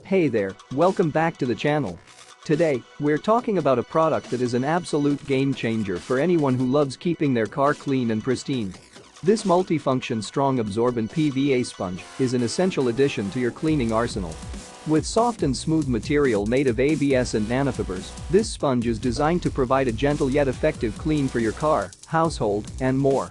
Hey there, welcome back to the channel. Today, we're talking about a product that is an absolute game changer for anyone who loves keeping their car clean and pristine. This multifunction strong absorbent PVA sponge is an essential addition to your cleaning arsenal. With soft and smooth material made of ABS and nanofibers, this sponge is designed to provide a gentle yet effective clean for your car, household, and more.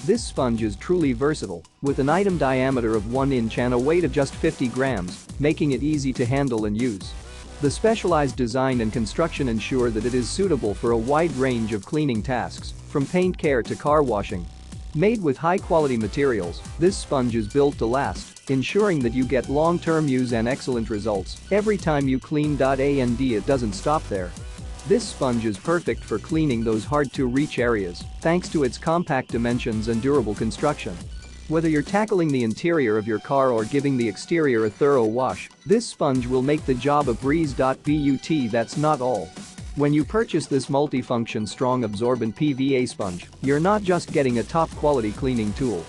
This sponge is truly versatile, with an item diameter of 1 inch and a weight of just 50 grams, making it easy to handle and use. The specialized design and construction ensure that it is suitable for a wide range of cleaning tasks, from paint care to car washing. Made with high-quality materials, this sponge is built to last, ensuring that you get long-term use and excellent results every time you clean. And it doesn't stop there. This sponge is perfect for cleaning those hard-to-reach areas thanks to its compact dimensions and durable construction. Whether you're tackling the interior of your car or giving the exterior a thorough wash, this sponge will make the job a breeze. But that's not all. When you purchase this multifunction strong absorbent PVA sponge, you're not just getting a top-quality cleaning tool.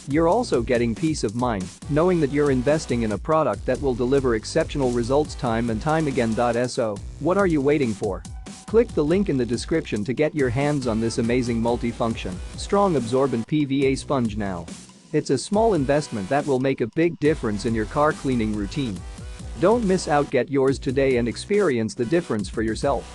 You're also getting peace of mind, knowing that you're investing in a product that will deliver exceptional results time and time again. So, what are you waiting for? Click the link in the description to get your hands on this amazing multifunction, strong absorbent PVA sponge now. It's a small investment that will make a big difference in your car cleaning routine. Don't miss out, get yours today and experience the difference for yourself.